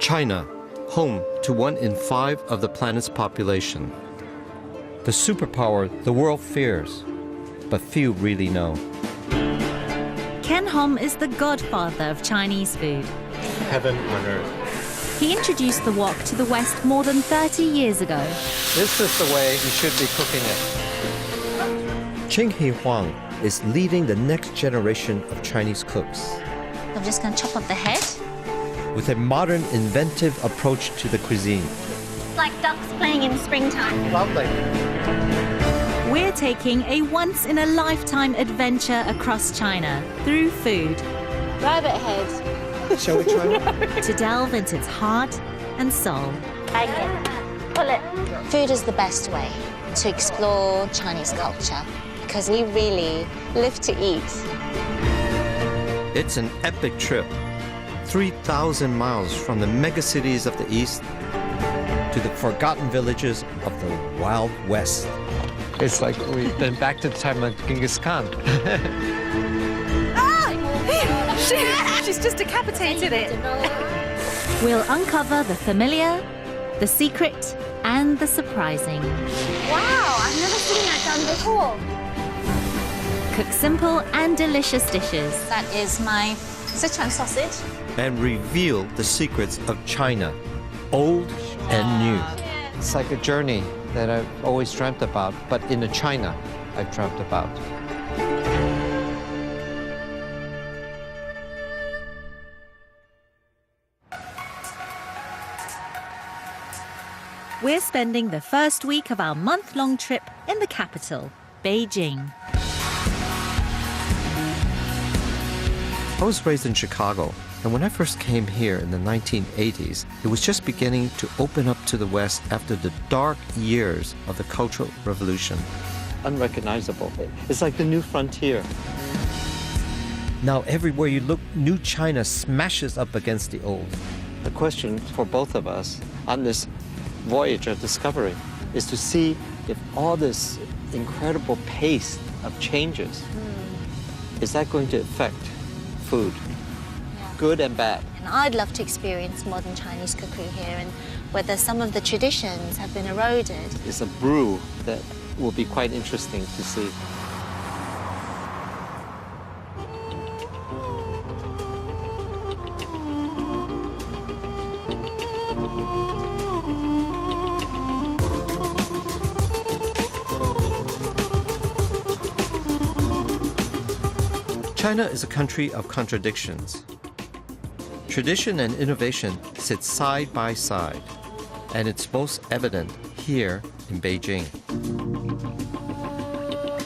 China, home to 1 in 5 of the planet's population. The superpower the world fears, but few really know. Ken Hom is the godfather of Chinese food. Heaven on earth. He introduced the wok to the West more than 30 years ago. This is the way you should be cooking it. Ching He Huang is leading the next generation of Chinese cooks. I'm just going to chop off the head. With a modern, inventive approach to the cuisine. It's like ducks playing in springtime. Lovely. We're taking a once-in-a-lifetime adventure across China through food. Rabbit head. Shall we try one? To delve into its heart and soul. Bang it. Pull it. Food is the best way to explore Chinese culture because we really live to eat. It's an epic trip. 3,000 miles from the megacities of the East to the forgotten villages of the Wild West. It's like we've been back to the time of Genghis Khan. She's just decapitated it. We'll uncover the familiar, the secret, and the surprising. Wow, I've never seen that done before. Cook simple and delicious dishes. That is my Sichuan sausage. And reveal the secrets of China, old and new. It's like a journey that I've always dreamt about, but in a China I've dreamt about. We're spending the first week of our month-long trip in the capital, Beijing. I was raised in Chicago, and when I first came here in the 1980s, it was just beginning to open up to the West after the dark years of the Cultural Revolution. Unrecognizable. It's like the new frontier. Now everywhere you look, new China smashes up against the old. The question for both of us on this voyage of discovery is to see if all this incredible pace of changes, is that going to affect food, good and bad? And I'd love to experience modern Chinese cookery here and whether some of the traditions have been eroded. It's a brew that will be quite interesting to see. China is a country of contradictions. Tradition and innovation sit side by side, and it's most evident here in Beijing.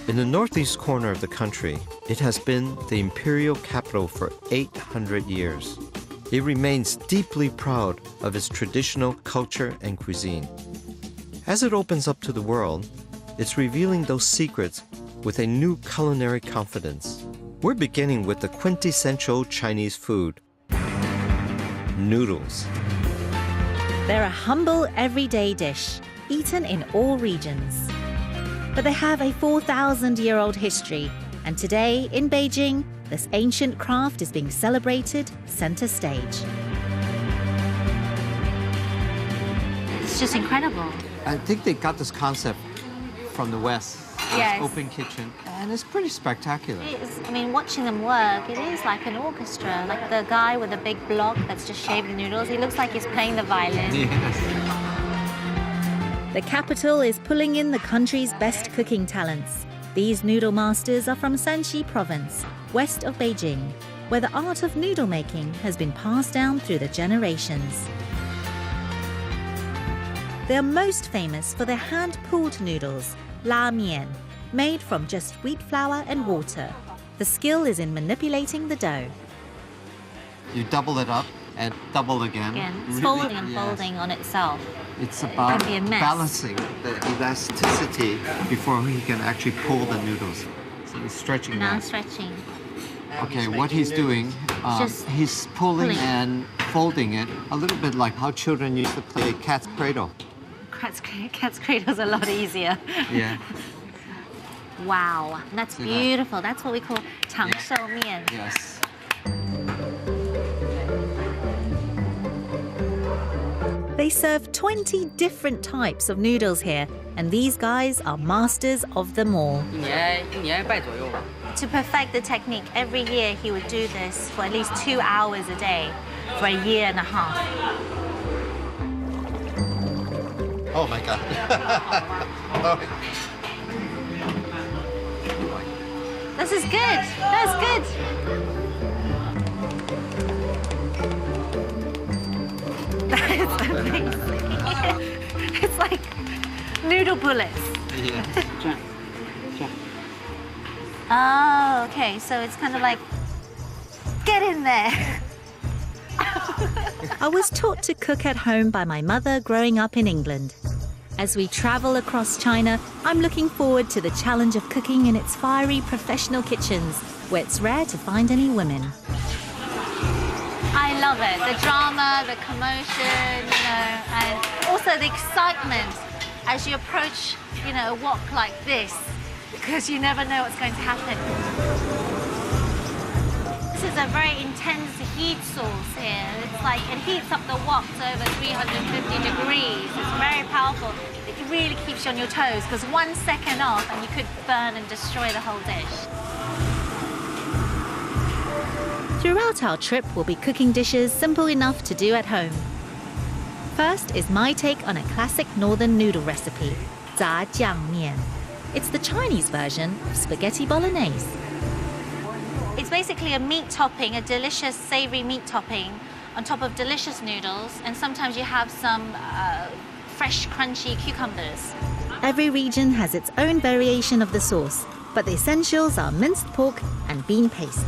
In the northeast corner of the country, it has been the imperial capital for 800 years. It remains deeply proud of its traditional culture and cuisine. As it opens up to the world, it's revealing those secrets with a new culinary confidence. We're beginning with the quintessential Chinese food, noodles. They're a humble, everyday dish, eaten in all regions. But they have a 4,000-year-old history, and today, in Beijing, this ancient craft is being celebrated center stage. It's just incredible. I think they got this concept from the West. Yes. Open kitchen, and it's pretty spectacular. It is, I mean, watching them work, it is like an orchestra. Like the guy with the big block that's just shaving noodles, he looks like he's playing the violin. Yes. The capital is pulling in the country's best cooking talents. These noodle masters are from Shanxi province, west of Beijing, where the art of noodle making has been passed down through the generations. They're most famous for their hand-pulled noodles, la mian, made from just wheat flour and water. The skill is in manipulating the dough. You double it up and double again. It's Really, folding and yes. folding on itself. It's about can be a mess. balancing the elasticity before he can actually pull the noodles. So he's stretching Now that. stretching. Okay, what he's doing, Just he's pulling pulling. and folding it, a little bit like how children used to play cat's cradle. Cat's cradle's a lot easier. Yeah. Wow, that's See that? beautiful. That's what we call 长寿面. Yes. They serve 20 different types of noodles here, and these guys are masters of them all. 1年半左右吧。 To perfect the technique, every year he would do this for at least 2 hours a day for a year and a half. Oh my God. Oh. This is good. That's good. That is amazing. It's like noodle bullets. Yeah. Oh, okay. So it's kind of like, get in there. I was taught to cook at home by my mother growing up in England. As we travel across China, I'm looking forward to the challenge of cooking in its fiery professional kitchens, where it's rare to find any women. I love it. The drama, the commotion, and also the excitement as you approach, a wok like this, because you never know what's going to happen. This is a very intense heat source here. It's like it heats up the wok to over 350 degrees. It's very powerful. It really keeps you on your toes because 1 second off and you could burn and destroy the whole dish. Throughout our trip, we'll be cooking dishes simple enough to do at home. First is my take on a classic northern noodle recipe, 炸酱面. It's the Chinese version of spaghetti bolognese. It's basically a meat topping, a delicious savory meat topping on top of delicious noodles, and sometimes you have some fresh, crunchy cucumbers. Every region has its own variation of the sauce, but the essentials are minced pork and bean paste.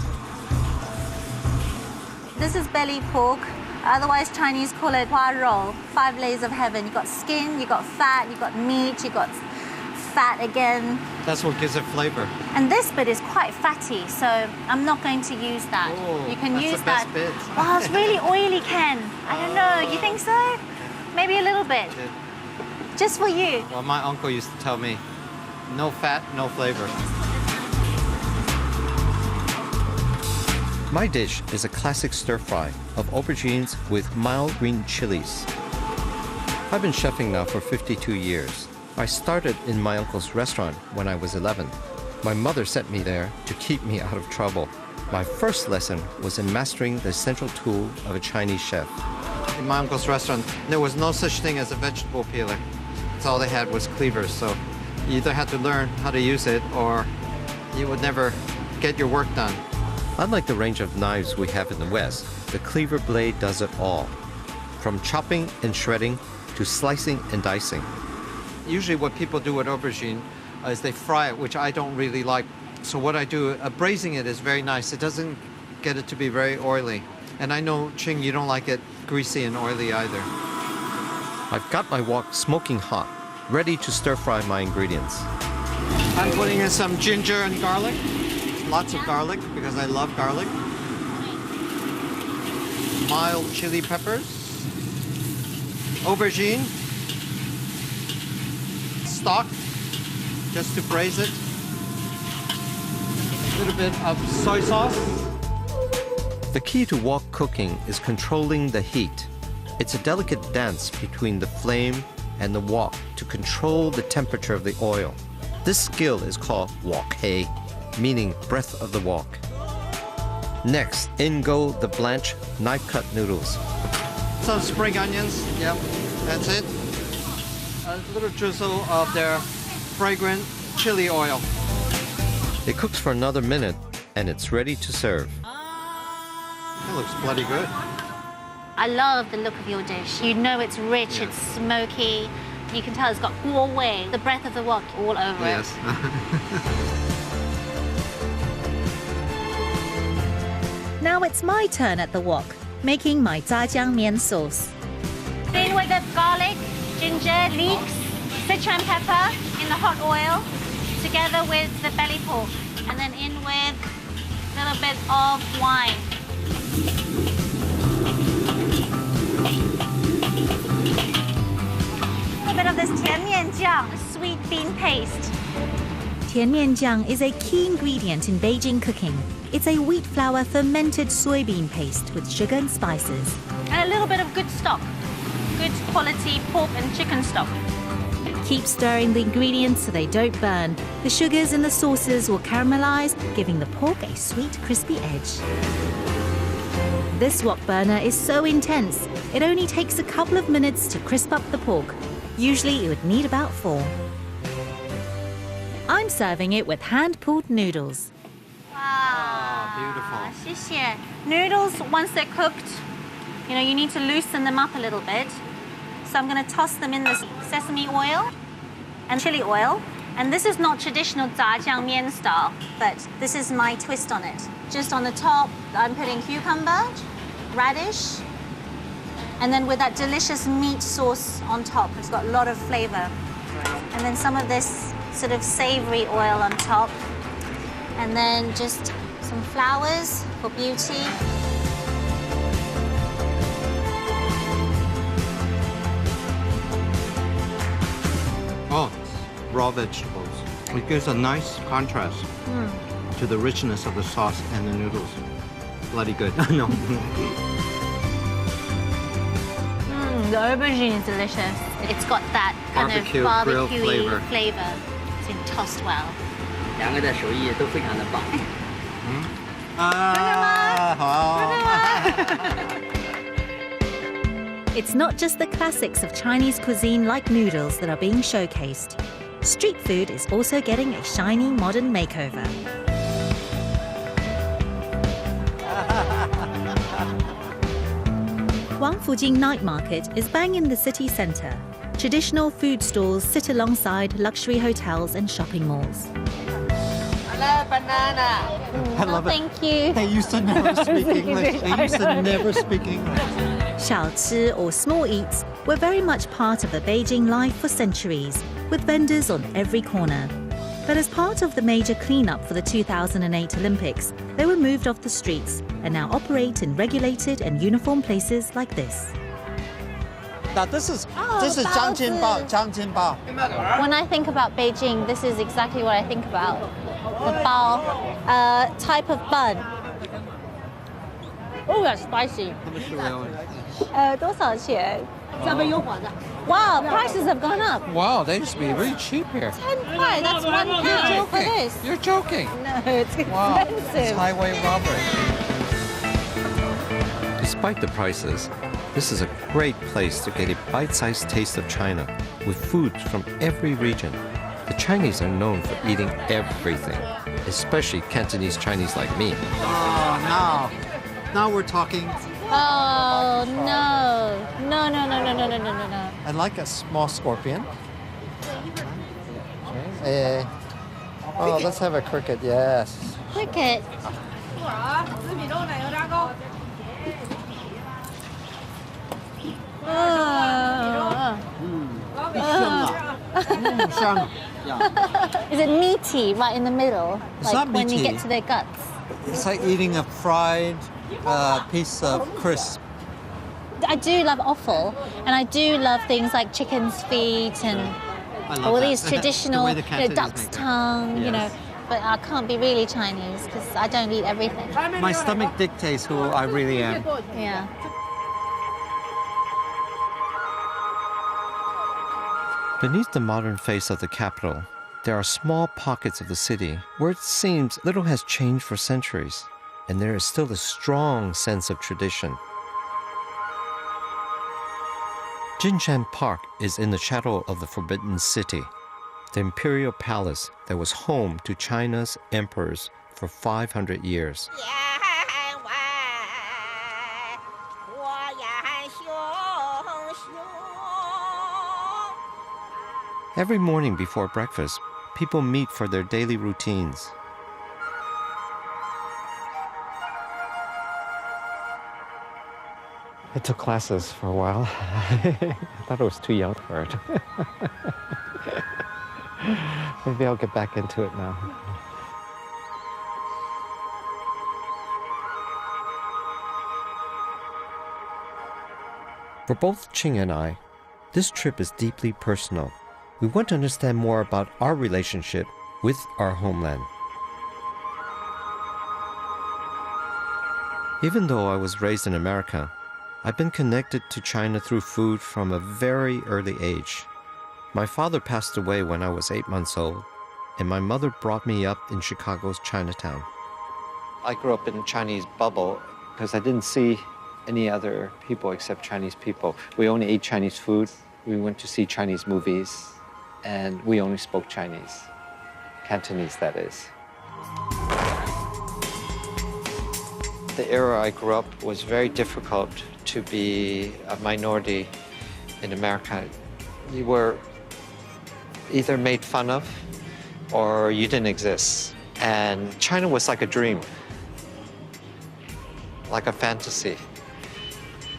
This is belly pork, otherwise Chinese call it hua rou, 5 layers of heaven. You've got skin, you've got fat, you've got meat, you've got fat again. That's what gives it flavor. And this bit is quite fatty, so I'm not going to use that. Oh, you can that's use the best that. bit. Oh, it's really oily, Ken. I don't know. You think so? Maybe a little bit. Just for you. Well, my uncle used to tell me, no fat, no flavor. My dish is a classic stir-fry of aubergines with mild green chilies. I've been chefing now for 52 years. I started in my uncle's restaurant when I was 11. My mother sent me there to keep me out of trouble. My first lesson was in mastering the essential tool of a Chinese chef. In my uncle's restaurant, there was no such thing as a vegetable peeler. That's all they had was cleavers, so you either had to learn how to use it or you would never get your work done. Unlike the range of knives we have in the West, the cleaver blade does it all, from chopping and shredding to slicing and dicing. Usually what people do with aubergine is they fry it, which I don't really like. So what I do, braising it is very nice. It doesn't get it to be very oily. And I know, Ching, you don't like it greasy and oily either. I've got my wok smoking hot, ready to stir fry my ingredients. I'm putting in some ginger and garlic. Lots of garlic because I love garlic. Mild chili peppers. Aubergine. Stock, just to braise it. A little bit of soy sauce. The key to wok cooking is controlling the heat. It's a delicate dance between the flame and the wok to control the temperature of the oil. This skill is called wok hei, meaning breath of the wok. Next, in go the blanched knife-cut noodles. Some spring onions, yep, that's it. A little drizzle of their fragrant chili oil. It cooks for another minute and it's ready to serve. It looks bloody good. I love the look of your dish. You know it's rich, Yeah. it's smoky. You can tell it's got guo wei, the breath of the wok all over it. Yes. Now it's my turn at the wok, making my 炸酱面 sauce. In with the garlic, ginger, leeks, Sichuan pepper in the hot oil, together with the belly pork. And then in with a little bit of wine. A bit of this 甜面酱, sweet bean paste. 甜面酱 is a key ingredient in Beijing cooking. It's a wheat flour fermented soybean paste with sugar and spices. And a little bit of good stock. good quality pork and chicken stock. Keep stirring the ingredients so they don't burn. The sugars in the sauces will caramelize, giving the pork a sweet, crispy edge. This wok burner is so intense, it only takes a couple of minutes to crisp up the pork. Usually it would need about 4. I'm serving it with hand-pulled noodles. Wow, beautiful. 谢谢. Noodles, once they're cooked, you need to loosen them up a little bit. So I'm going to toss them in the sesame oil and chili oil. And this is not traditional zhajiang mian style, but this is my twist on it. Just on the top, I'm putting cucumber, radish, and then with that delicious meat sauce on top. It's got a lot of flavor. And then some of this sort of savory oil on top. And then just some flowers for beauty. Oh, raw vegetables. It gives a nice contrast to the richness of the sauce and the noodles. Bloody good. No. The aubergine is delicious. It's got that kind Barbecue, of grill barbecue flavor. It's been tossed well. 2个的手艺都非常的棒。It's not just the classics of Chinese cuisine like noodles that are being showcased. Street food is also getting a shiny modern makeover. Wangfujing Night Market is bang in the city centre. Traditional food stalls sit alongside luxury hotels and shopping malls. I love it. Thank you. They used to never speak English. They used to never speak English. Xiaochi or small eats were very much part of the Beijing life for centuries, with vendors on every corner. But as part of the major cleanup for the 2008 Olympics, they were moved off the streets and now operate in regulated and uniform places like this. Now this is Zhangjinbao. When I think about Beijing, this is exactly what I think about. The bao type of bun. Oh, that's spicy. 多少钱? Wow, prices have gone up. Wow, they used to be really cheap here. 10 kuai, that's 1 pound for this. You're joking. No, it's Wow, it's expensive. highway robbery. Despite the prices, this is a great place to get a bite-sized taste of China with foods from every region. The Chinese are known for eating everything, especially Cantonese Chinese like me. Oh, now we're talking. Oh, no. No. I like a small scorpion. Oh, let's have a cricket, yes. Cricket. Is it meaty right in the middle? It's like not when you meaty. get to their guts? It's like eating a fried piece of crisp. I do love offal, and I do love things like chicken's feet and I love all that. these traditional, The way the Cantonese duck's make it. tongue, Yes. But I can't be really Chinese because I don't eat everything. My stomach dictates who I really am. Yeah. Beneath the modern face of the capital, there are small pockets of the city where it seems little has changed for centuries, and there is still a strong sense of tradition. Jinshan Park is in the shadow of the Forbidden City, the imperial palace that was home to China's emperors for 500 years. Every morning before breakfast, people meet for their daily routines. I took classes for a while. I thought I was too young for it. Maybe I'll get back into it now. For both Ching and I, this trip is deeply personal. We want to understand more about our relationship with our homeland. Even though I was raised in America, I've been connected to China through food from a very early age. My father passed away when I was 8 months old, and my mother brought me up in Chicago's Chinatown. I grew up in a Chinese bubble because I didn't see any other people except Chinese people. We only ate Chinese food, we went to see Chinese movies, and we only spoke Chinese. Cantonese, that is. The era I grew up was very difficult to be a minority in America. You were either made fun of or you didn't exist. And China was like a dream, like a fantasy.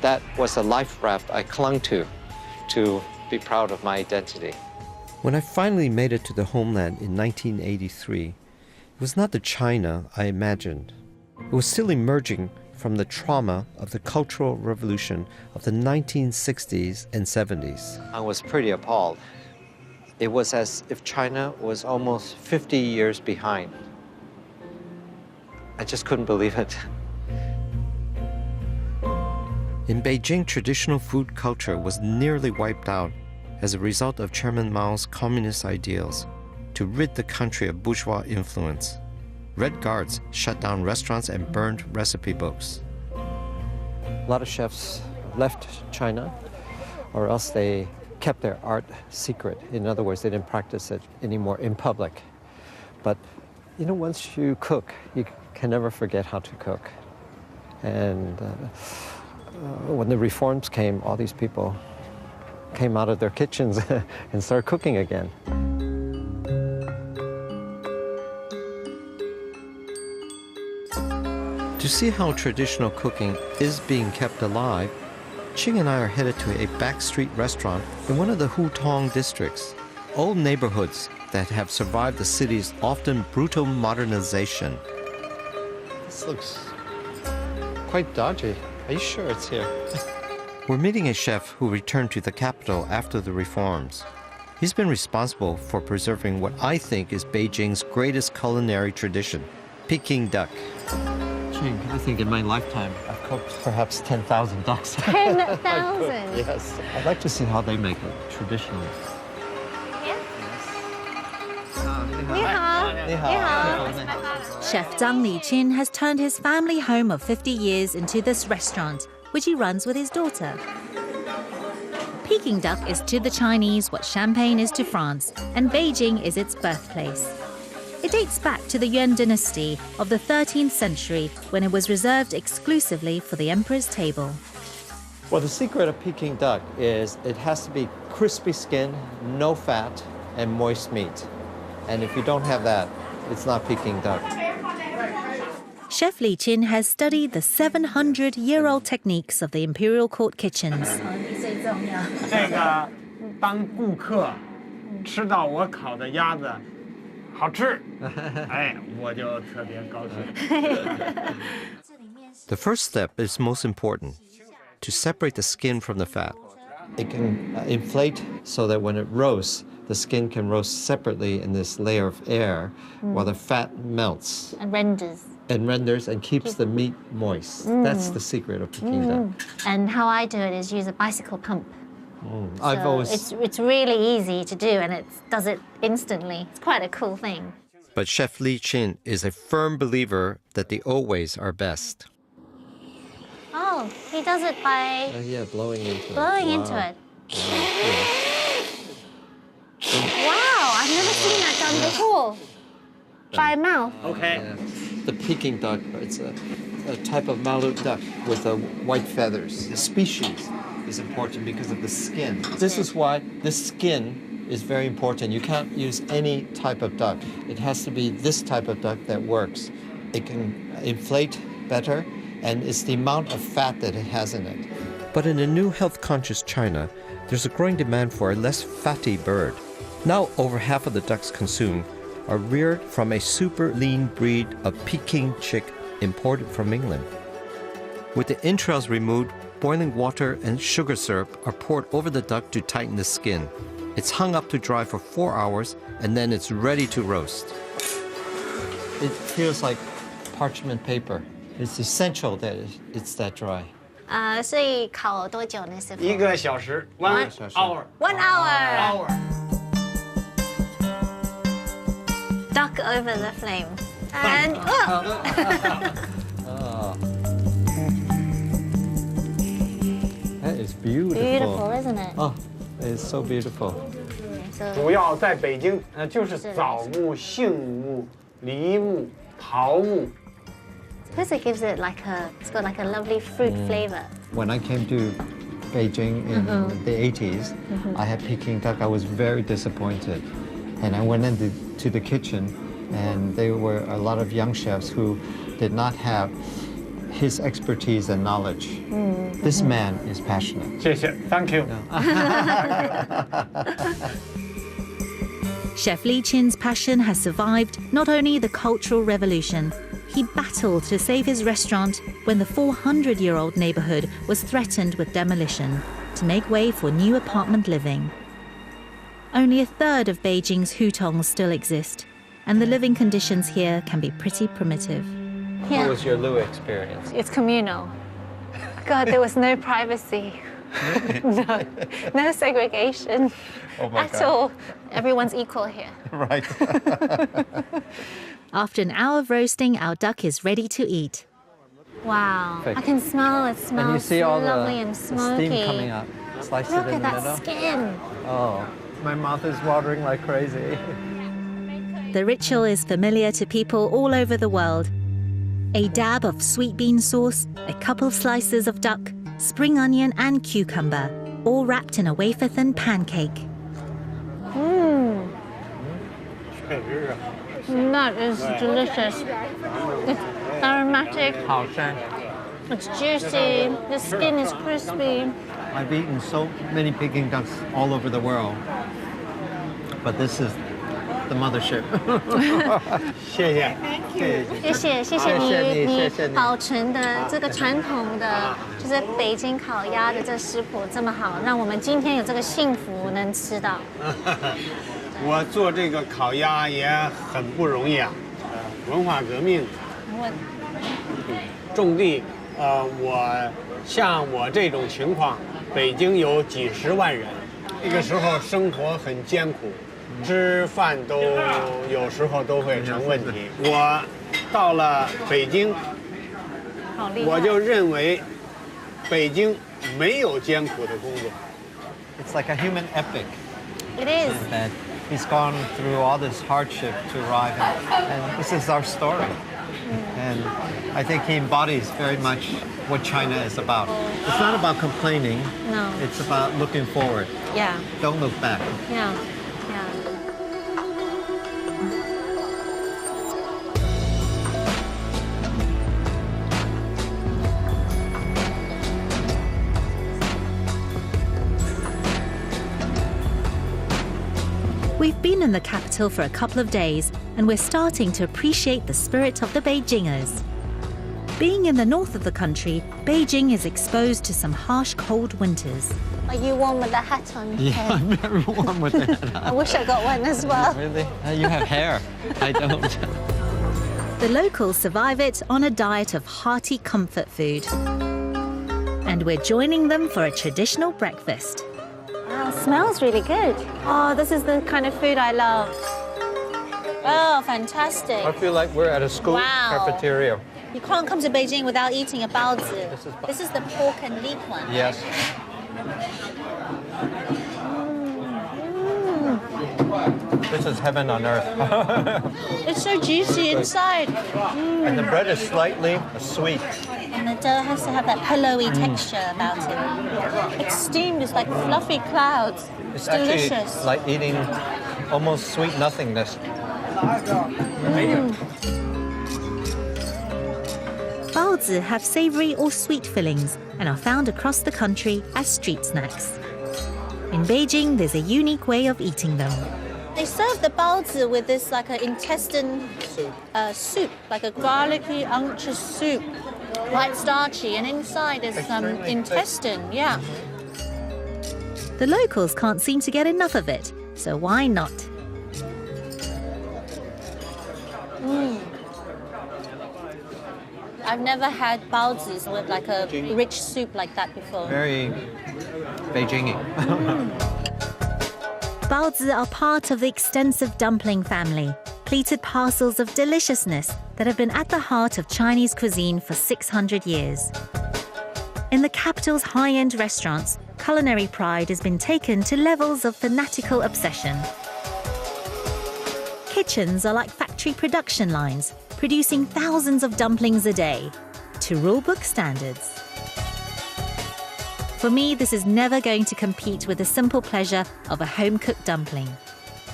That was a life raft I clung to be proud of my identity. When I finally made it to the homeland in 1983, it was not the China I imagined. It was still emerging from the trauma of the Cultural Revolution of the 1960s and 70s. I was pretty appalled. It was as if China was almost 50 years behind. I just couldn't believe it. In Beijing, traditional food culture was nearly wiped out as a result of Chairman Mao's communist ideals to rid the country of bourgeois influence. Red Guards shut down restaurants and burned recipe books. A lot of chefs left China, or else they kept their art secret. In other words, they didn't practice it anymore in public. But, you know, once you cook, you can never forget how to cook. And when the reforms came, all these people came out of their kitchens and started cooking again. To see how traditional cooking is being kept alive, Ching and I are headed to a backstreet restaurant in one of the Hutong districts, old neighborhoods that have survived the city's often brutal modernization. This looks quite dodgy. Are you sure it's here? We're meeting a chef who returned to the capital after the reforms. He's been responsible for preserving what I think is Beijing's greatest culinary tradition, Peking duck. I think in my lifetime, I've cooked perhaps 10,000 ducks. 10,000? Yes. I'd like to see how they make it traditionally. Chef Zhang Liqin has turned his family home of 50 years into this restaurant, which he runs with his daughter. Peking duck is to the Chinese what champagne is to France, and Beijing is its birthplace. It dates back to the Yuan dynasty of the 13th century, when it was reserved exclusively for the emperor's table. Well, the secret of Peking duck is it has to be crispy skin, no fat, and moist meat. And if you don't have that, it's not Peking duck. Chef Liqin has studied the 700-year-old techniques of the imperial court kitchens. 这个当顾客吃到我烤的鸭子好吃，哎，我就特别高兴。 The first step is most important, to separate the skin from the fat. It can inflate so that when it roasts, the skin can roast separately in this layer of air while the fat melts. And renders. And renders and keeps the meat moist. That's the secret of Peking duck. And how I do it is use a bicycle pump. I've always... It's really easy to do, and it does it instantly. It's quite a cool thing. But Chef Liqin is a firm believer that the old ways are best. Oh, he does it by Yeah, blowing into into it. Wow, I've never seen that done before. By mouth. OK， The Peking duck, it's a type of Malut duck with white feathers. The species is important because of the skin. This is why this skin is very important. You can't use any type of duck. It has to be this type of duck that works. It can inflate better, and it's the amount of fat that it has in it. But in a new health-conscious China, there's a growing demand for a less fatty bird. Now over half of the ducks consumed are reared from a super lean breed of Peking chick imported from England. With the entrails removed, boiling water and sugar syrup are poured over the duck to tighten the skin. It's hung up to dry for 4 hours, and then it's ready to roast. It feels like parchment paper. It's essential that it's that dry. 所以烤多久呢，师傅？1个小时，1 hour。 1 hour. hour. Duck over the flame. And That is beautiful. beautiful, isn't it? Oh, it's so beautiful. So 主要在北京，就是枣木、杏木、梨木、桃木。 because it gives it like it's got like a lovely fruit flavor. When I came to Beijing in the 80s, I had Peking duck. I was very disappointed. And I went into the kitchen, and there were a lot of young chefs who did not have his expertise and knowledge. This man is passionate. 谢谢 ，Thank you。 Chef Li Qin's passion has survived not only the Cultural Revolution, he battled to save his restaurant when the 400-year-old neighborhood was threatened with demolition to make way for new apartment living. Only a third of Beijing's hutongs still exist, and the living conditions here can be pretty primitive. What was your Lu experience? It's communal. God, there was no privacy. no segregation at all. Everyone's equal here. Right. After an hour of roasting, our duck is ready to eat. Wow, Perfect. I can smell it. Smells And you see all lovely the and smoky. steam coming up. Slice Look it in at the that middle. skin. Oh, my mouth is watering like crazy. The ritual is familiar to people all over the world. A dab of sweet bean sauce, a couple slices of duck, spring onion and cucumber, all wrapped in a wafer-thin pancake. That is delicious. It's aromatic, 好香。 it's juicy, the skin is crispy. I've eaten so many Peking ducks all over the world, but this is the mothership. 谢谢。谢谢你保存的这个传统的，就是北京烤鸭的这食谱这么好，让我们今天有这个幸福能吃到。我做这个烤鸭也很不容易啊，文化革命，种地，像我这种情况，北京有几十万人，那个时候生活很艰苦，吃饭都有时候都会成问题。我到了北京，我就认为北京没有艰苦的工作。 It's like a human epic. It is. That he's gone through all this hardship to arrive, and this is our story. And I think he embodies very much what China is about. It's not about complaining. No. It's about looking forward. Yeah, Don't look back. yeah, yeah. We've been in the capital for a couple of days, and we're starting to appreciate the spirit of the Beijingers. Being in the north of the country, Beijing is exposed to some harsh cold winters. Are you warm with the hat on? Yeah, I'm very warm with that. I wish I got one as well. Really? You have hair. I don't. The locals survive it on a diet of hearty comfort food. And we're joining them for a traditional breakfast. Wow, it smells really good. Oh, this is the kind of food I love. Oh, fantastic. I feel like we're at a school Wow. cafeteria. You can't come to Beijing without eating a baozi. This is the pork and leek one. Yes. This is heaven on earth. It's so juicy inside. And the bread is slightly sweet. And the dough has to have that pillowy texture about it. It's steamed, it's like fluffy clouds. It's delicious. actually like eating almost sweet nothingness. Baozi have savory or sweet fillings and are found across the country as street snacks. In Beijing, there's a unique way of eating them. They serve the baozi with this like an intestine soup, like a garlicky, unctuous soup, quite starchy, and inside is some intestine, yeah. The locals can't seem to get enough of it, so why not? I've never had baozi with like a rich soup like that before. Very Beijing-y. Baozi are part of the extensive dumpling family, pleated parcels of deliciousness that have been at the heart of Chinese cuisine for 600 years. In the capital's high-end restaurants, culinary pride has been taken to levels of fanatical obsession. Kitchens are like factory production lines, producing thousands of dumplings a day, to rule-book standards. For me, this is never going to compete with the simple pleasure of a home-cooked dumpling.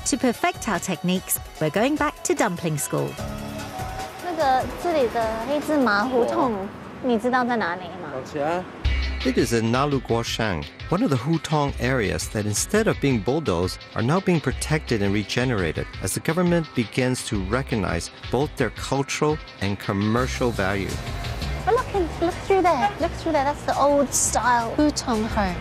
To perfect our techniques, we're going back to dumpling school. 这里的黑芝麻胡同，你知道在哪里吗？ It is in Nalu Guoshang, one of the Hutong areas that instead of being bulldozed are now being protected and regenerated as the government begins to recognize both their cultural and commercial value. Oh, look through there. Look through there. That's the old style Hutong home.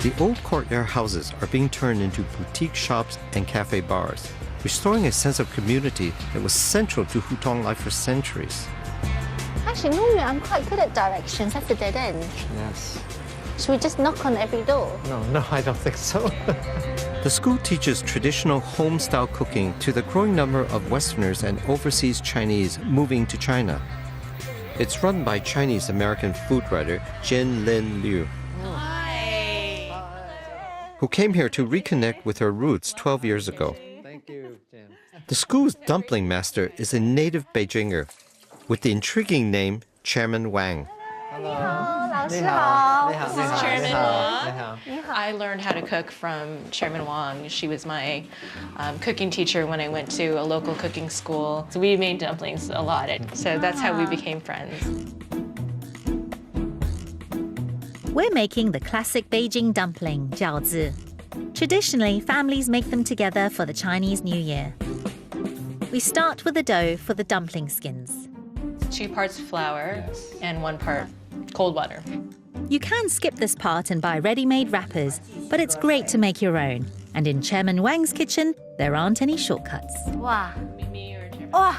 The old courtyard houses are being turned into boutique shops and cafe bars, restoring a sense of community that was central to Hutong life for centuries. Actually, normally I'm quite good at directions. That's a dead end. Yes. Should we just knock on every door? No, I don't think so. The school teaches traditional home-style cooking to the growing number of Westerners and overseas Chinese moving to China. It's run by Chinese-American food writer Jin Lin Liu, who came here to reconnect with her roots 12 years ago. Thank you, Jen. The school's dumpling master is a native Beijinger with the intriguing name Chairman Wang. This is Chairman Wang. I learned how to cook from Chairman Wang. She was my cooking teacher when I went to a local cooking school. So we made dumplings a lot. So that's how we became friends. We're making the classic Beijing dumpling, jiaozi. Traditionally, families make them together for the Chinese New Year. We start with the dough for the dumpling skins. 2 parts flour and 1 part cold water. You can skip this part and buy ready-made wrappers, but it's great to make your own. And in Chairman Wang's kitchen, there aren't any shortcuts. Wow. Wow,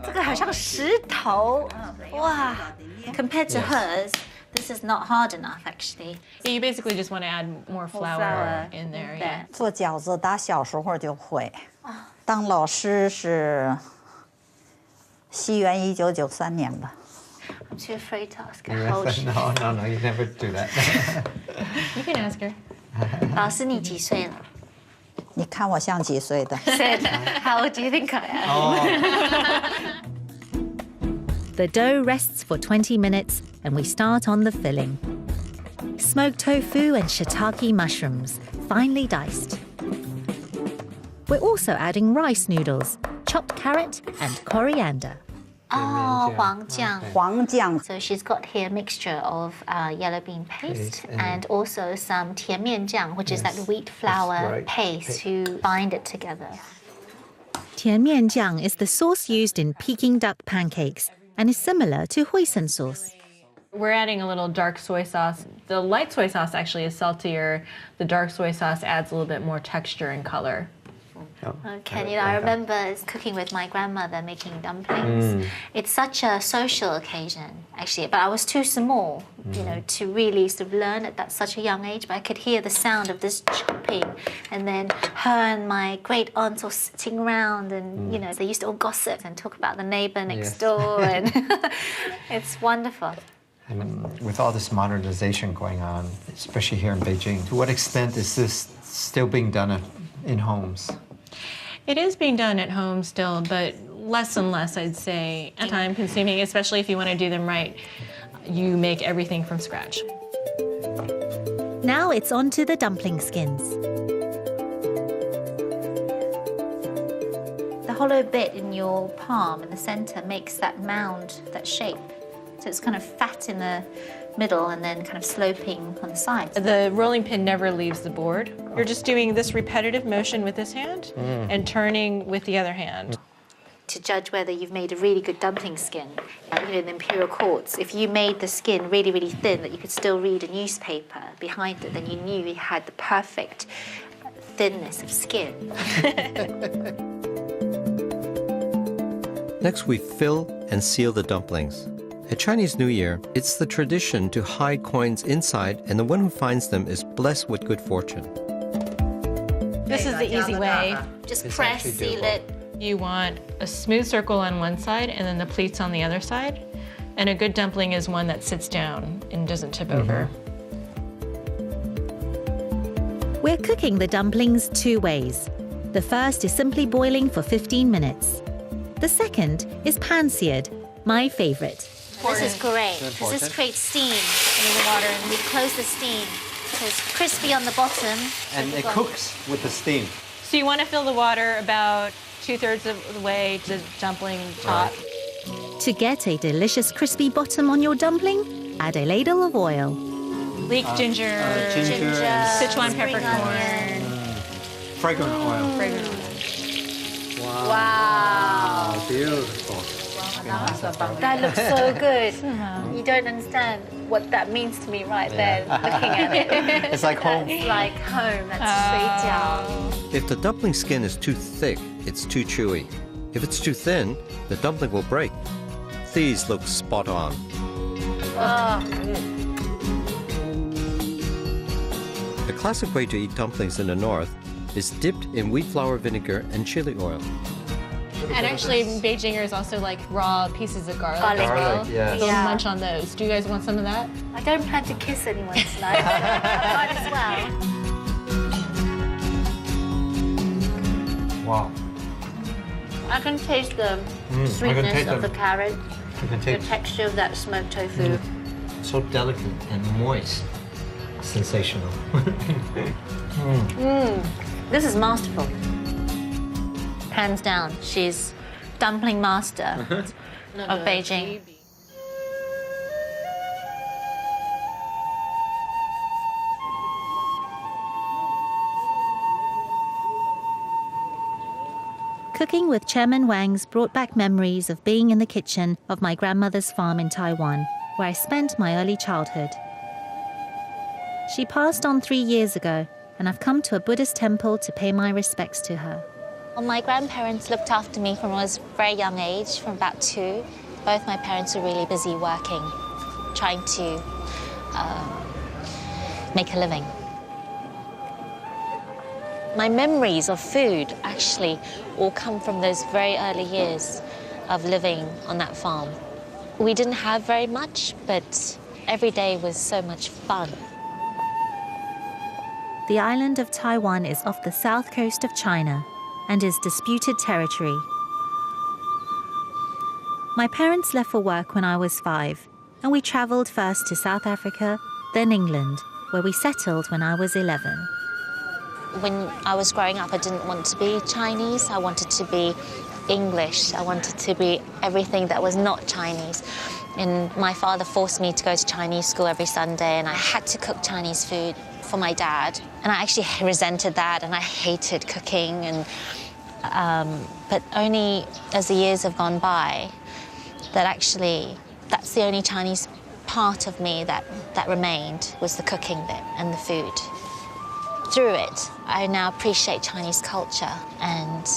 这个好像石头. Wow. Compared to hers, this is not hard enough, actually. You basically just want to add more flour in there. Yeah. 做饺子打小时候就会，当老师是西元1993年吧。 I'm too afraid to ask her how old she is. No, you never do that. You can ask her. 老师，你几岁了？你看我像几岁的？ Said, how old do you think I am? The dough rests for 20 minutes and we start on the filling. Smoked tofu and shiitake mushrooms, finely diced. We're also adding rice noodles, chopped carrot and coriander. Oh, 黄酱. 黄酱 So she's got here a mixture of yellow bean paste and also some 甜面酱, which is that wheat flour paste to bind it together. Tianmianjiang is the sauce used in Peking duck pancakes and is similar to hoisin sauce. We're adding a little dark soy sauce. The light soy sauce actually is saltier. The dark soy sauce adds a little bit more texture and color. Okay, you know, I remember cooking with my grandmother making dumplings. It's such a social occasion, actually, but I was too small, you know, to really sort of learn at such a young age, but I could hear the sound of this chopping, and then her and my great aunts all sitting around, and, you know, they used to all gossip and talk about the neighbor next door, and it's wonderful. And with all this modernization going on, especially here in Beijing, to what extent is this still being done in homes? It is being done at home still, but less and less, I'd say. Time consuming, especially if you want to do them right. You make everything from scratch. Now it's on to the dumpling skins. The hollow bit in your palm in the center makes that mound, that shape. So it's kind of fat in the middle and then kind of sloping on the sides. The rolling pin never leaves the board. You're just doing this repetitive motion with this hand and turning with the other hand. To judge whether you've made a really good dumpling skin, you know, in the imperial courts, if you made the skin really, really thin that you could still read a newspaper behind it, then you knew you had the perfect thinness of skin. Next, we fill and seal the dumplings. At Chinese New Year, it's the tradition to hide coins inside, and the one who finds them is blessed with good fortune. This is the easy way. Just press, seal it. You want a smooth circle on one side and then the pleats on the other side. And a good dumpling is one that sits down and doesn't tip over. We're cooking the dumplings 2 ways. The first is simply boiling for 15 minutes. The second is pan-seared, my favorite. This is great, because this creates steam in the water, and we close the steam. So it's crispy on the bottom. And it cooks with the steam. So you want to fill the water about 2/3 of the way to the dumpling top. To get a delicious crispy bottom on your dumpling, add a ladle of oil. Leek ginger, Sichuan spring peppercorn, onion. Fragrant oil. fragrant onion. Wow. Beautiful. That looks so good. You don't understand what that means to me right there, looking at it. It's like home. It's like home. That's 水饺. If the dumpling skin is too thick, it's too chewy. If it's too thin, the dumpling will break. These look spot on. The classic way to eat dumplings in the north is dipped in wheat flour vinegar and chili oil. And actually, Beijingers also like raw pieces of garlic as well. Garlic, yes. They'll Yeah. munch on those. Do you guys want some of that? I don't plan to kiss anyone tonight. Might as well. Wow. I can taste the I sweetness can taste of the- the carrot, You can the take texture of that smoked tofu. so delicate and moist. Sensational. This is masterful. Hands down, she's dumpling master of Beijing. Cooking with Chairman Wang's brought back memories of being in the kitchen of my grandmother's farm in Taiwan, where I spent my early childhood. She passed on 3 years ago, and I've come to a Buddhist temple to pay my respects to her. Well, my grandparents looked after me from I was a very young age, from about 2. Both my parents were really busy working, trying to make a living. My memories of food actually all come from those very early years of living on that farm. We didn't have very much, but every day was so much fun. The island of Taiwan is off the south coast of China and is disputed territory. My parents left for work when I was 5, and we travelled first to South Africa, then England, where we settled when I was 11. When I was growing up, I didn't want to be Chinese. I wanted to be English. I wanted to be everything that was not Chinese. And my father forced me to go to Chinese school every Sunday, and I had to cook Chinese food for my dad. And I actually resented that, and I hated cooking. And but only as the years have gone by, that actually, that's the only Chinese part of me that remained, was the cooking bit and the food. Through it, I now appreciate Chinese culture, and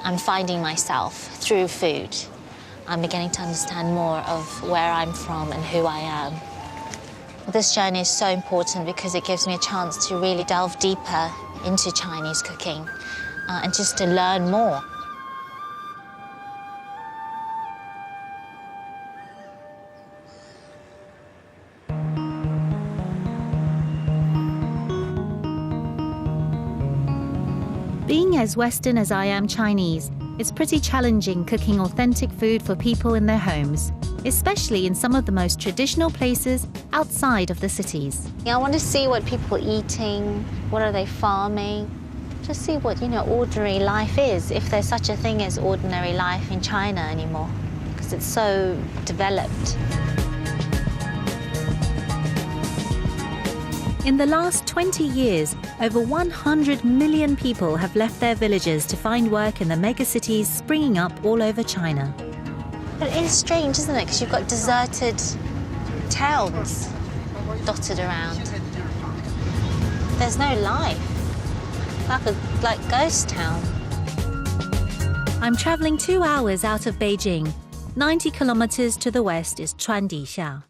I'm finding myself through food. I'm beginning to understand more of where I'm from and who I am. This journey is so important because it gives me a chance to really delve deeper into Chinese cooking and just to learn more. Being as Western as I am Chinese, it's pretty challenging cooking authentic food for people in their homes, especially in some of the most traditional places outside of the cities. I want to see what people are eating, what are they farming, just see what, ordinary life is, if there's such a thing as ordinary life in China anymore, because it's so developed. In the last 20 years, over 100 million people have left their villages to find work in the megacities springing up all over China. But it is strange, isn't it? Because you've got deserted towns dotted around. There's no life. Like ghost town. I'm traveling 2 hours out of Beijing, 90 kilometers to the west is Chuandixia.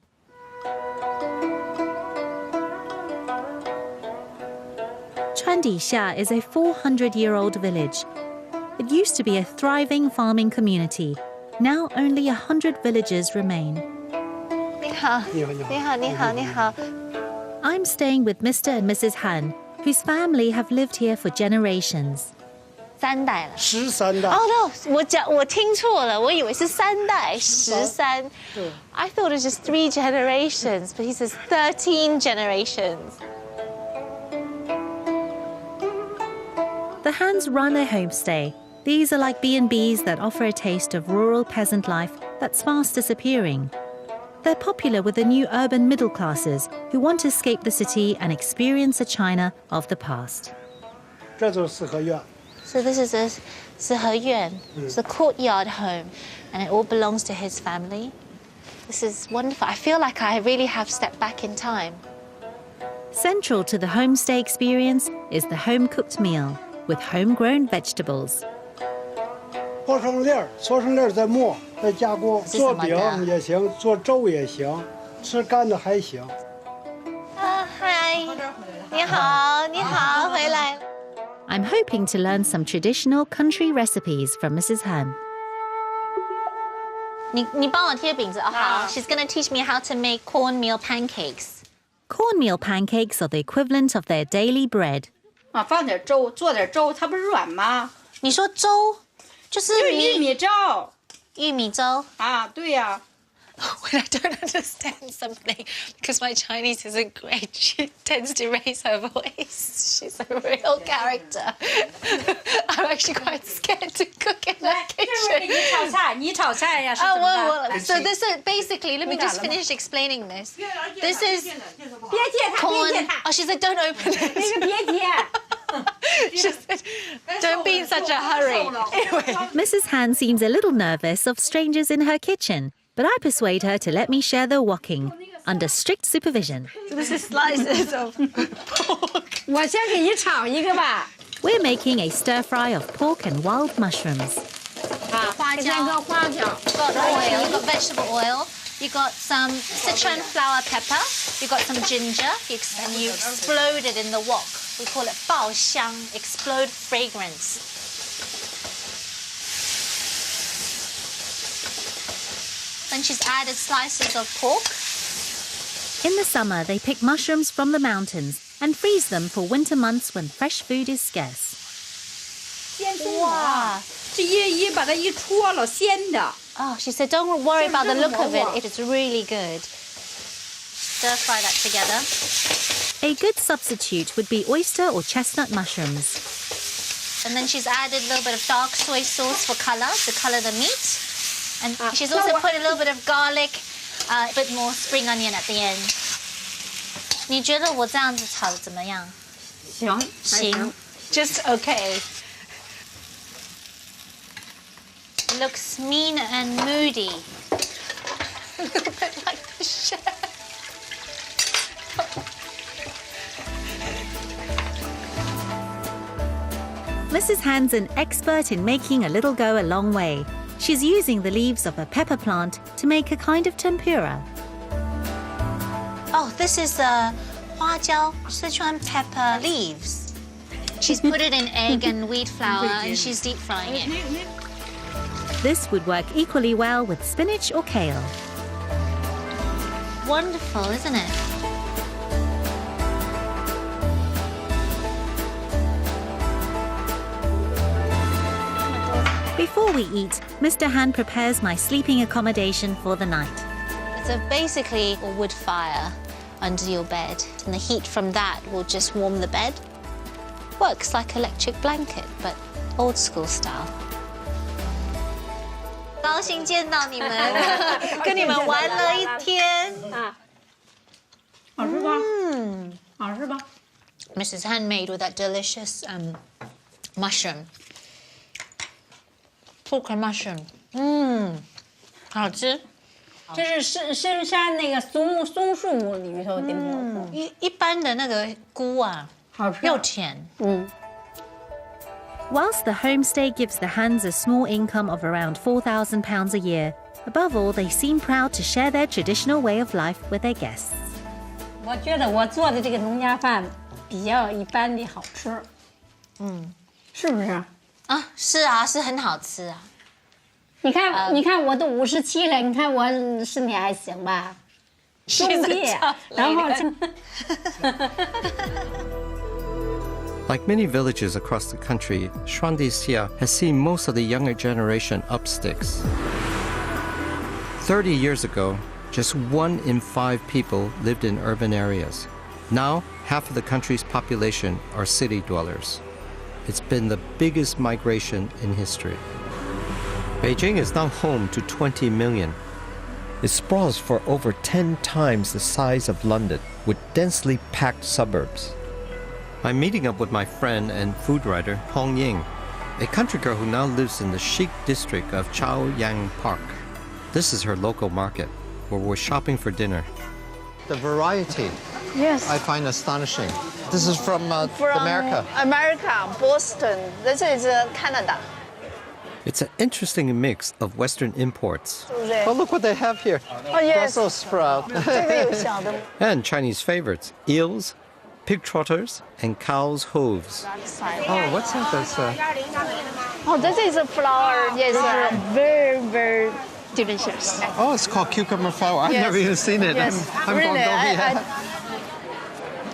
Chuandixia is a 400-year-old village. It used to be a thriving farming community. Now only 100 villages remain. 你好，你好。 I'm staying with Mr. and Mrs. Han, whose family have lived here for generations. 3代了。13代。Oh no，我听错了，我以为是3代，13。I thought it was just 3 generations, but he says 13 generations. The Hans run a homestay. These are like B&Bs that offer a taste of rural peasant life that's fast disappearing. They're popular with the new urban middle classes who want to escape the city and experience a China of the past. 这就是四合院。 So this is a 四合院. It's a courtyard home, and it all belongs to his family. This is wonderful. I feel like I really have stepped back in time. Central to the homestay experience is the home-cooked meal with homegrown vegetables. 搓成粒儿，搓成粒儿再磨，再加工，做饼也行，做粥也行，吃干的还行。嗨，你好，你好，回来。 I'm hoping to learn some traditional country recipes from Mrs. Han. 你帮我贴饼子哦，好。She's gonna teach me how to make cornmeal pancakes. Cornmeal pancakes are the equivalent of their daily bread. 啊，放点粥，做点粥，它不是软吗？你说粥，就是玉米粥。玉米粥啊，对呀。 When I don't understand something, because my Chinese isn't great, she tends to raise her voice. She's a real character. I'm actually quite scared to cook in the kitchen. 你炒菜呀？ Oh, well, so this is basically, let me just finish explaining this. This is corn. Oh, she said, don't open it. She said, don't be in such a hurry. Anyway. Mrs. Han seems a little nervous of strangers in her kitchen, but I persuade her to let me share the wok-ing under strict supervision. So this is slices of pork. 我先给你炒一个吧。 We're making a stir-fry of pork and wild mushrooms. 啊，花椒，花椒。 Got oil, got vegetable oil. You got some Sichuan flower pepper. You got some ginger, and you explode it in the wok. We call it 爆香, explode fragrance. Then she's added slices of pork. In the summer, they pick mushrooms from the mountains and freeze them for winter months when fresh food is scarce. 鲜中啊，这一把它一戳了，鲜的。 Oh, she said, don't worry about the look of it. It is really good. Stir fry that together. A good substitute would be oyster or chestnut mushrooms. And then she's added a little bit of dark soy sauce for color, to color the meat. And she's also put a little bit of garlic, a bit more spring onion at the end. 你觉得我这样子炒的怎么样？行 Just okay. It looks mean and moody. A little bit like the chef. Mrs. Han's an expert in making a little go a long way. She's using the leaves of a pepper plant to make a kind of tempura. Oh, this is hoa jiao, Sichuan pepper leaves. She's put it in egg and wheat flour and she's deep frying it. This would work equally well with spinach or kale. Wonderful, isn't it? Before we eat, Mr. Han prepares my sleeping accommodation for the night. It's basically a wood fire under your bed, and the heat from that will just warm the bed. Works like electric blanket, but old school style. 高兴见到你们，跟你们玩了一天。好吃吧？好吃吧？ Mrs. Han made with that delicious mushroom. Pork and mushroom. 好吃。这是深山那个松树里头的。一般的那个菇啊，好吃。又甜。Whilst the homestay gives the Hans a small income of around £4,000 a year, Above all, they seem proud to share their traditional way of life with their guests. 我觉得我做的这个农家饭比较一般的好吃，是不是？啊，是啊，是很好吃啊。你看，你看我都57了，你看我身体还行吧？兄弟，然后。Like many villages across the country, Shrandisia has seen most of the younger generation up sticks. 30 years ago, just 1 in 5 people lived in urban areas. Now, half of the country's population are city dwellers. It's been the biggest migration in history. Beijing is now home to 20 million. It sprawls for over 10 times the size of London, with densely packed suburbs. I'm meeting up with my friend and food writer Hong Ying, a country girl who now lives in the chic district of Chaoyang Park. This is her local market, where we're shopping for dinner. The variety, Yes. I find astonishing. This is from America. America, Boston. This is Canada. It's an interesting mix of Western imports. Oh, look what they have here. Oh, yes. Brussels sprout. 这个有小的。 And Chinese favorites, eels, pig trotters, and cow's hooves. Oh, what's that? That's Oh, this is a flower. Yes, very, very delicious. oh, it's called cucumber flower. I've Yes. never even seen it. Yes. I'm Really, Guangdong.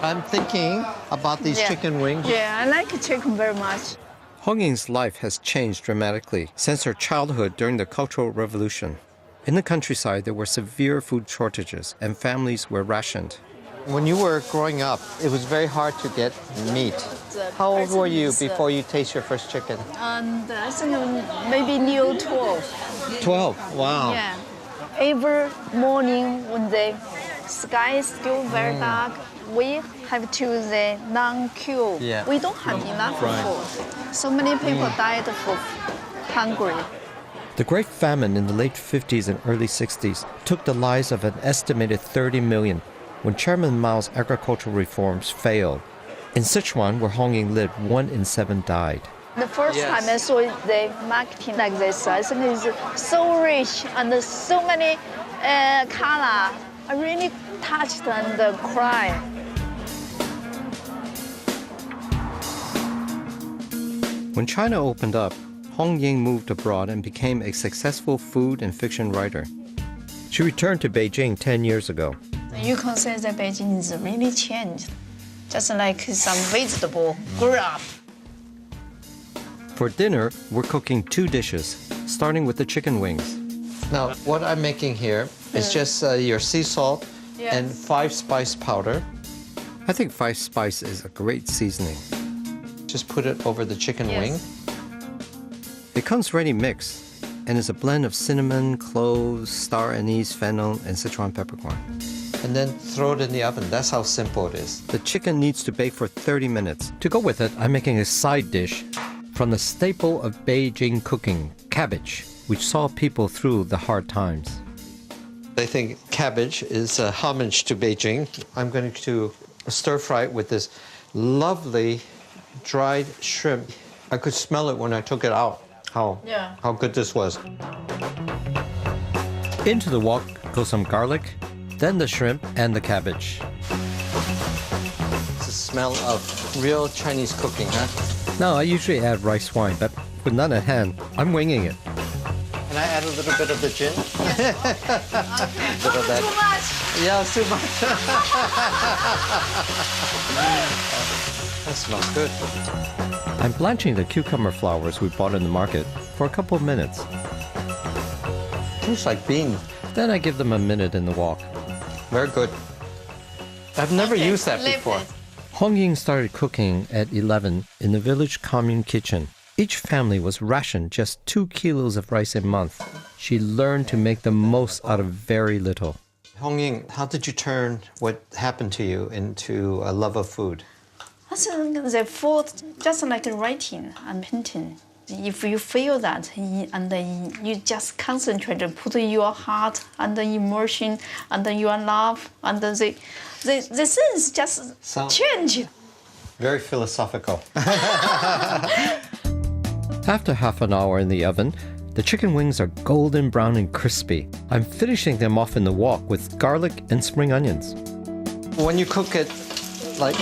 I'm thinking about these chicken wings. Yeah, I like chicken very much. Hong Ying's life has changed dramatically since her childhood during the Cultural Revolution. In the countryside, there were severe food shortages and families were rationed. When you were growing up, it was very hard to get meat. How old were you before you taste your first chicken? And I think maybe near 12. 12. Wow. Yeah. Every morning when the sky is still very dark, we have to the non-queue. Yeah. We don't have enough Right. food. So many people died for hungry. The Great Famine in the late 50s and early 60s took the lives of an estimated 30 million when Chairman Mao's agricultural reforms failed. In Sichuan, where Hong Ying lived, 1 in 7 died. The first Yes. time I saw the marketing like this, I think it's so rich and so many color. I really touched and cried. When China opened up, Hong Ying moved abroad and became a successful food and fiction writer. She returned to Beijing 10 years ago. You can say that Beijing is really changed. Just like some vegetable grew up. For dinner, we're cooking 2 dishes, starting with the chicken wings. Now, what I'm making here is just your sea salt and 5-spice powder. I think 5-spice is a great seasoning. Just put it over the chicken wing. It comes ready mixed and is a blend of cinnamon, cloves, star anise, fennel, and Sichuan peppercorn. And then throw it in the oven. That's how simple it is. The chicken needs to bake for 30 minutes. To go with it, I'm making a side dish from the staple of Beijing cooking, cabbage, which saw people through the hard times. I think cabbage is a homage to Beijing. I'm going to stir fry it with this lovely dried shrimp. I could smell it when I took it out, how good this was. Into the wok go some garlic, then the shrimp and the cabbage. It's the smell of real Chinese cooking, huh? Now, I usually add rice wine, but with none at hand, I'm winging it. Can I add a little bit of the gin? Little of that. Too much. Yeah, it's too much. That smells good. I'm blanching the cucumber flowers we bought in the market for a couple of minutes. Tastes like beans. Then I give them a minute in the wok. Very good. I've never used that before. Hong Ying started cooking at 11 in the village commune kitchen. Each family was rationed just 2 kilos of rice a month. She learned to make the most out of very little. Hong Ying, how did you turn what happened to you into a love of food? I think the food, just like writing and painting. If you feel that and you just concentrate, put your heart and the emotion and your love and the things just change. Very philosophical. After half an hour in the oven, The chicken wings are golden brown and crispy. I'm finishing them off in the wok with garlic and spring onions. When you cook it like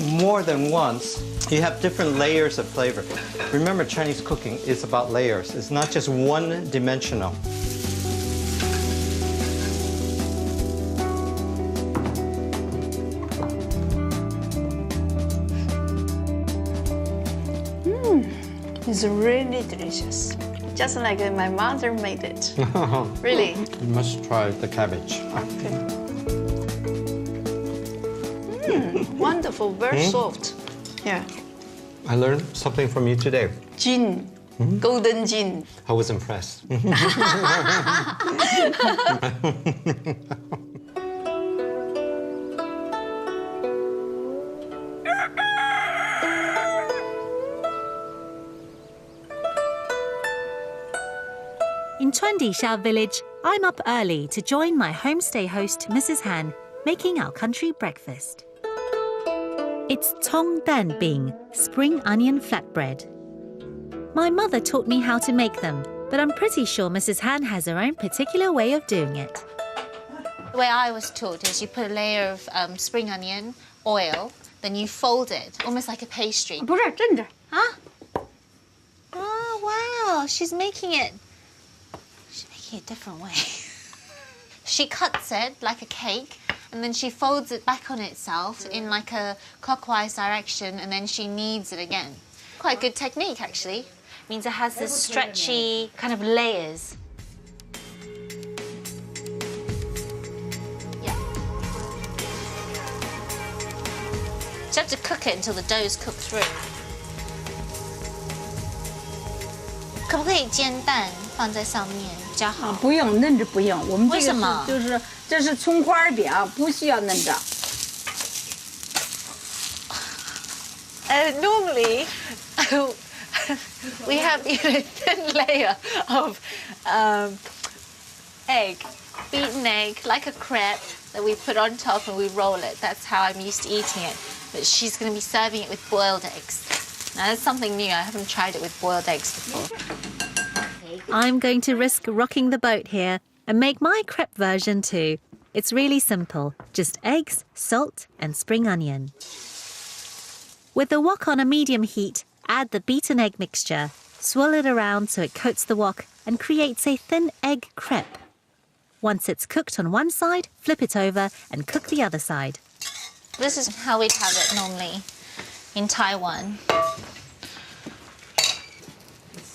more than once, you have different layers of flavor. Remember, Chinese cooking is about layers. It's not just one-dimensional. It's really delicious. Just like my mother made it. Really. You must try the cabbage. Wonderful, very soft. Yeah. I learned something from you today. Gin, golden gin. I was impressed. In Chuandishao village, I'm up early to join my homestay host, Mrs. Han, making our country breakfast. It's tong dan bing, spring onion flatbread. My mother taught me how to make them, but I'm pretty sure Mrs. Han has her own particular way of doing it. The way I was taught is you put a layer of spring onion, oil, then you fold it, almost like a pastry. 不是真的。 Huh? Oh, wow, she's making it a different way. She cuts it like a cake, and then she folds it back on itself in like a clockwise direction, and then she kneads it again. Quite a good technique, actually. Means it has this stretchy kind of layers. Yeah. So you have to cook it until the dough's cooked through. 可不可以煎蛋放在上面比较好？不用嫩着不用，我们这个为什么？就是这是葱花饼，不需要嫩着。Normally, we have a thin layer of egg, beaten egg, like a crepe that we put on top and we roll it. That's how I'm used to eating it. But she's going to be serving it with boiled eggs. Now, that's something new. I haven't tried it with boiled eggs before. I'm going to risk rocking the boat here and make my crepe version too. It's really simple, just eggs, salt and spring onion. With the wok on a medium heat, add the beaten egg mixture, swirl it around so it coats the wok and creates a thin egg crepe. Once it's cooked on one side, flip it over and cook the other side. This is how we'd have it normally in Taiwan.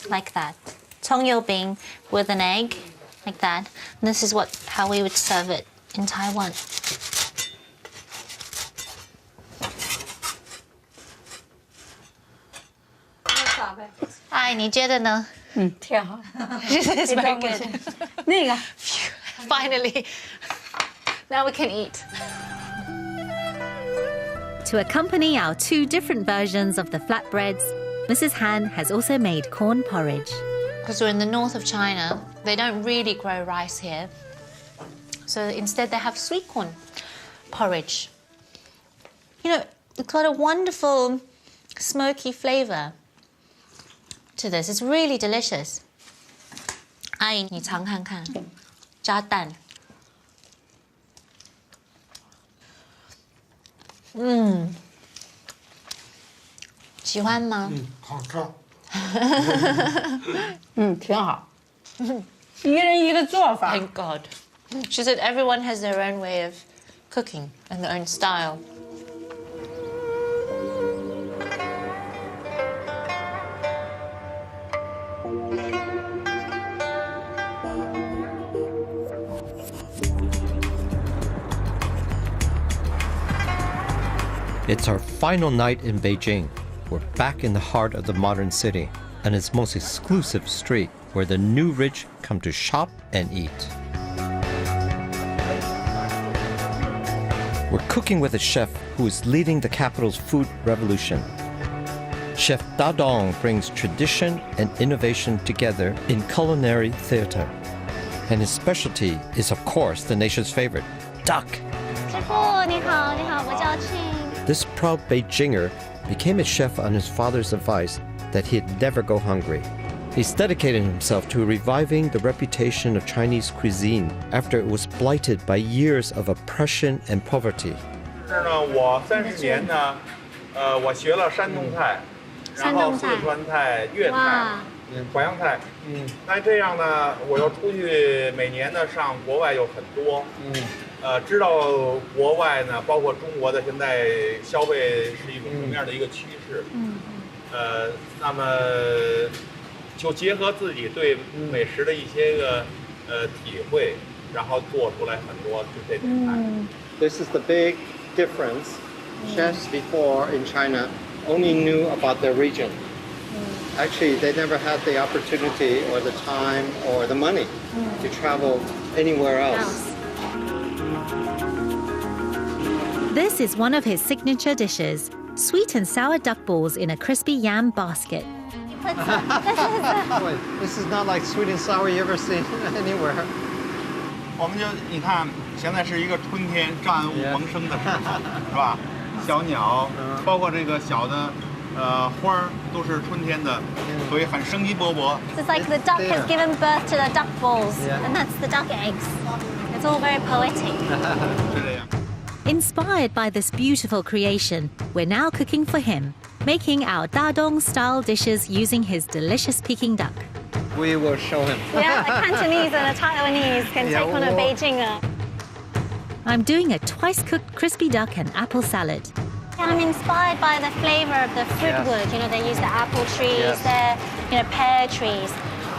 Like that. 葱油饼 with an egg, like that. And this is how we would serve it in Taiwan. Hi, 你觉得呢？挺好。It's very good. 那个 Finally, now we can eat. To accompany our two different versions of the flatbreads, Mrs. Han has also made corn porridge. Because we're in the north of China, they don't really grow rice here. So instead they have sweet corn porridge. You know, it's got a wonderful smoky flavour to this. It's really delicious. 阿姨，你尝看看，加蛋。喜欢吗？好吃。挺好。一人一个做法。 Thank God. She said everyone has their own way of cooking and their own style. It's our final night in Beijing. We're back in the heart of the modern city and its most exclusive street where the new rich come to shop and eat. We're cooking with a chef who is leading the capital's food revolution. Chef Da Dong brings tradition and innovation together in culinary theater. And his specialty is, of course, the nation's favorite, duck. 师傅，你好，你好，我叫Qing。 This proud Beijinger became a chef on his father's advice that he'd never go hungry. He's dedicated himself to reviving the reputation of Chinese cuisine after it was blighted by years of oppression and poverty. 是呢，我30年呢，我学了山东菜，然后四川菜、粤菜、淮扬菜。那这样呢，我要出去，每年呢上国外有很多。知道国外呢，包括中国的现在消费是一种什么样的一个趋势。那么就结合自己对美食的一些个体会，然后做出来很多就这种菜。This is the big difference. Chefs before in China only knew about their region. Actually, they never had the opportunity or the time or the money to travel anywhere else. This is one of his signature dishes, sweet and sour duck balls in a crispy yam basket. This is not like sweet and sour you ever seen anywhere. 我们就你看，现在是一个春天万物萌生的时候，是吧？小鸟，包括这个小的花儿，都是春天的，所以很生机勃勃。It's like the duck has given birth to the duck balls, and that's the duck eggs. It's all very poetic. 是这样。Inspired by this beautiful creation, we're now cooking for him, making our Dadong-style dishes using his delicious Peking duck. We will show him. Yeah, a Cantonese and a Taiwanese can take on a Beijinger. I'm doing a twice-cooked crispy duck and apple salad. I'm inspired by the flavor of the fruit wood. You know, they use the apple trees, the pear trees.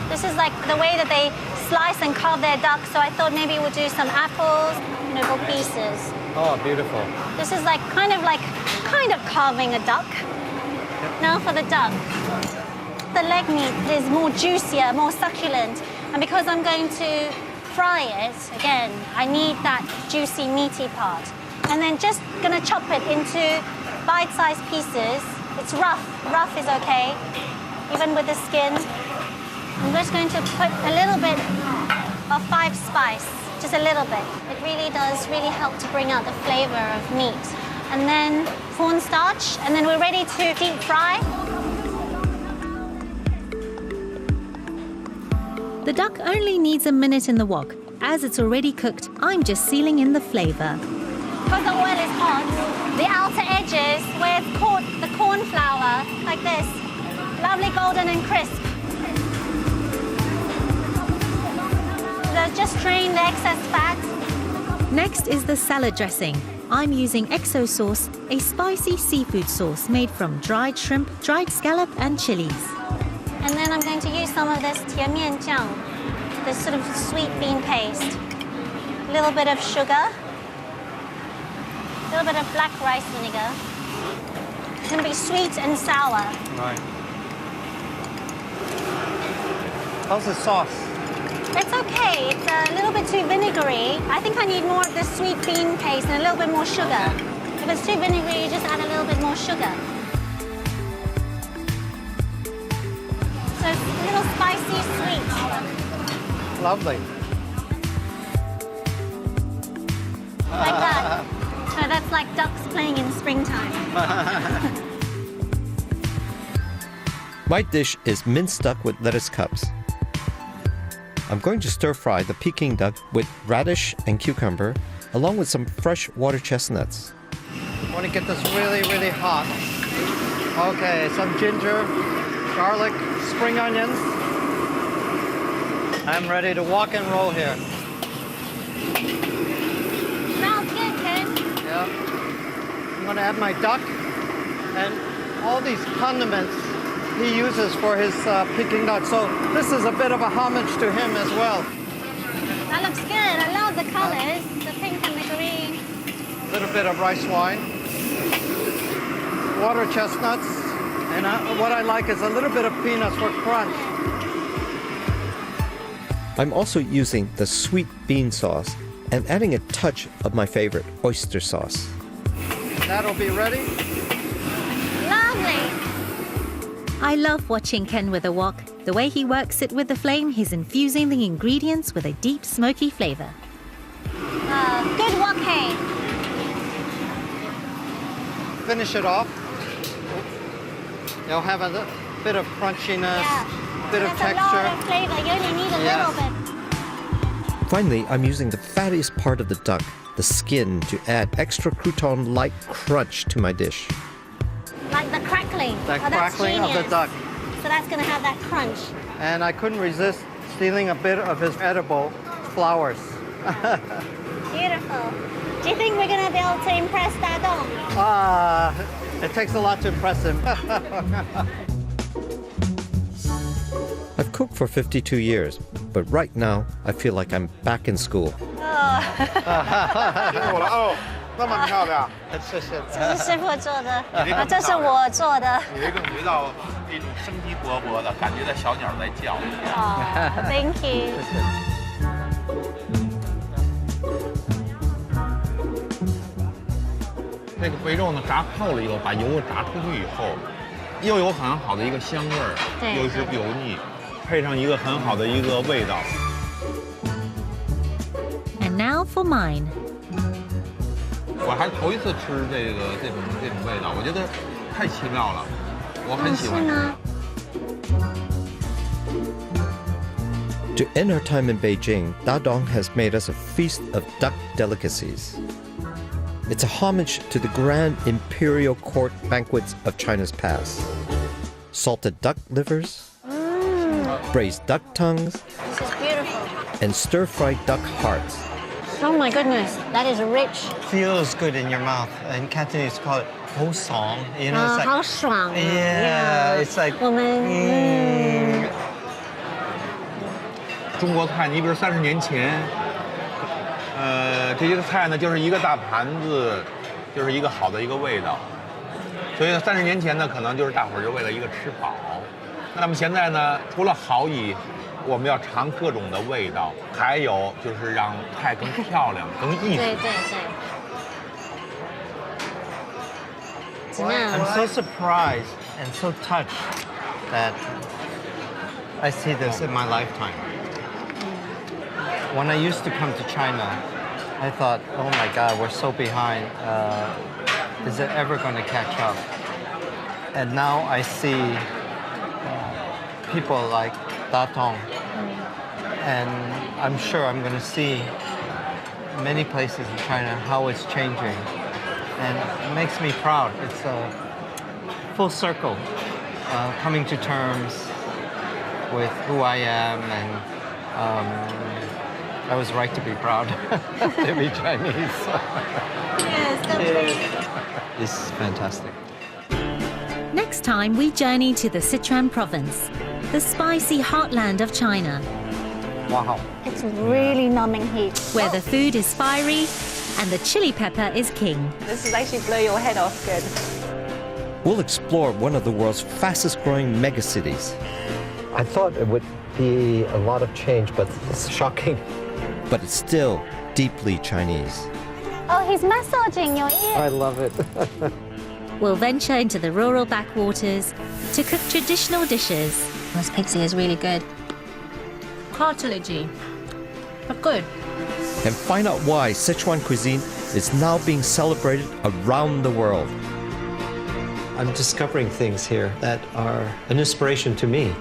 This is like the way that they slice and carve their duck. So I thought maybe we'll do some apples, for pieces. Oh, beautiful. This is like kind of carving a duck. Now for the duck. The leg meat is more juicier, more succulent. And because I'm going to fry it, again, I need that juicy, meaty part. And then just gonna chop it into bite-sized pieces. It's rough. Rough is okay, even with the skin. I'm just going to put a little bit of 5 spice, just a little bit. It really does help to bring out the flavor of meat. And then cornstarch, and then we're ready to deep fry. The duck only needs a minute in the wok. As it's already cooked, I'm just sealing in the flavor. Because the oil is hot, the outer edges, where it's caught the corn flour, like this, lovely golden and crisp. So just drain the excess fat. Next is the salad dressing. I'm using XO sauce, a spicy seafood sauce made from dried shrimp, dried scallop, and chilies. And then I'm going to use some of this tianmianjiang, this sort of sweet bean paste. A little bit of sugar, a little bit of black rice vinegar. It's going to be sweet and sour. Right. How's the sauce? It's okay. It's a little bit too vinegary. I think I need more of the sweet bean paste and a little bit more sugar. If it's too vinegary, you just add a little bit more sugar. So it's a little spicy sweet. Lovely. Like that. So that's like ducks playing in springtime. My dish is minced duck with lettuce cups. I'm going to stir fry the Peking duck with radish and cucumber, along with some fresh water chestnuts. I want to get this really, really hot. Okay, some ginger, garlic, spring onions. I'm ready to walk and roll here. Smells good, Ken. Yeah. I'm going to add my duck and all these condiments he uses for his Peking duck. So this is a bit of a homage to him as well. That looks good. I love the colors, the pink and the green. A little bit of rice wine, water chestnuts, and what I like is a little bit of peanuts for crunch. I'm also using the sweet bean sauce and adding a touch of my favorite oyster sauce. That'll be ready. Lovely. I love watching Ken with a wok. The way he works it with the flame, he's infusing the ingredients with a deep smoky flavor. Good wok, hey. Finish it off. You'll have a bit of crunchiness bit of That's texture. a lot of flavor. You only need a little bit. Finally, I'm using the fattiest part of the duck, the skin, to add extra crouton-like crunch to my dish. Like the crackling. The that's crackling of the genius. duck. So that's going to have that crunch. And I couldn't resist stealing a bit of his edible flowers. Beautiful. Do you think we're going to be able to impress Dadong? It takes a lot to impress him. I've cooked for 52 years, but right now I feel like I'm back in school. 那么漂亮，谢谢。这是师傅做的，这是我做的。有一种回到一种生机勃勃的感觉，在小鸟在叫。Thank you。这个肥肉呢，炸透了以后，把油炸出去以后，又有很好的一个香味儿，又是不油腻，配上一个很好的一个味道。And now for mine. 我还头一次吃这种味道，我觉得太奇妙了，我很喜欢吃。To end our time in Beijing, Dadong has made us a feast of duck delicacies. It's a homage to the grand imperial court banquets of China's past. Salted duck livers, braised duck tongues, This is beautiful. and stir-fried duck hearts. Oh my goodness, that is rich. Feels good in your mouth. In Cantonese, call it ho song. You know, it's like 好爽啊 yeah, it's like 我们中国菜，你比如30年前，这些个菜呢，就是一个大盘子，就是一个好的一个味道。所以30年前呢，可能就是大伙儿就为了一个吃饱。那么现在呢，除了好以我们要尝各种的味道，还有就是让菜更漂亮、更艺术。对对对。怎么样？ I'm so surprised and so touched that I see this in my lifetime. When I used to come to China, I thought, oh my God, we're so behind. Is it ever going to catch up? And now I see people like Datong, and I'm sure I'm going to see many places in China how it's changing. And it makes me proud. It's a full circle, coming to terms with who I am, and I was right to be proud to be Chinese. Yes, definitely. This is fantastic. Next time, we journey to the Sichuan province, the spicy heartland of China, Wow. It's really numbing heat. where the food is fiery and the chili pepper is king. This is actually blow your head off good. We'll explore one of the world's fastest-growing megacities. I thought it would be a lot of change, but it's shocking. But it's still deeply Chinese. Oh, he's massaging your ear. I love it. We'll venture into the rural backwaters to cook traditional dishes. This pixie is really good. Cartilagey, but good. And find out why Sichuan cuisine is now being celebrated around the world. I'm discovering things here that are an inspiration to me.